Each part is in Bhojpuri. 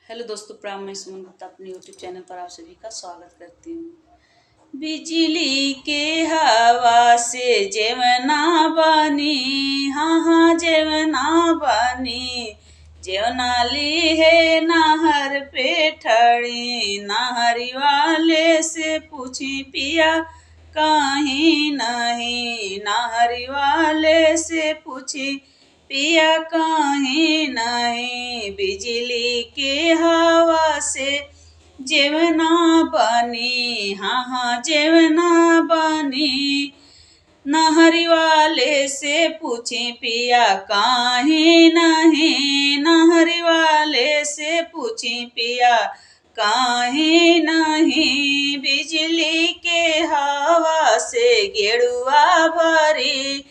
हेलो दोस्तों, प्रणाम। मैं सुमन गुप्ता अपने यूट्यूब चैनल पर आप सभी का स्वागत करती हूँ। बिजली के हवा से जेवना बनी, हाँ हाँ जेवना बनी। जेवना ली है नहर पे ठड़ी, नहरी वाले से पूछी पिया कहीं नहीं। नहरी वाले से पूछी पिया कहीं नहीं। बिजली के हवा से जेवना बनी, हाँ हाँ जेवना बनी। नहरी वाले से पूछे पिया काहे नहीं। नहरी वाले से पूछे पिया काहे नहीं। बिजली के हवा से गेड़ुआ भरी,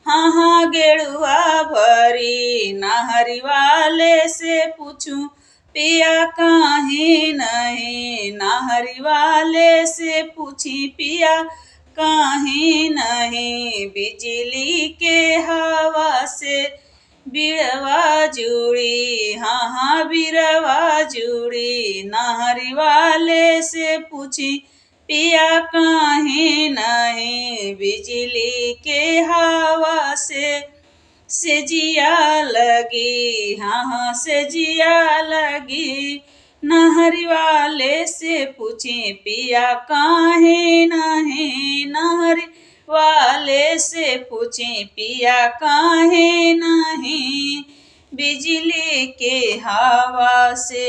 हाँ हाँ गेड़ुआ भरी। नहरी वाले से पूछूं पिया काहे नहीं। नहरी वाले से पूछी पिया काहे नहीं। बिजली के हवा से बिरवा जुड़ी, हाँ हाँ बिरवा जुड़ी। नहरी वाले से पूछी पिया काहे नहीं। बिजली के हवा से जिया लगी, हाँ हाँ से जिया लगी। नहरी वाले से पूछे पिया काहे नहीं। नहरी वाले से पूछे पिया काहे नहीं। बिजली के हवा से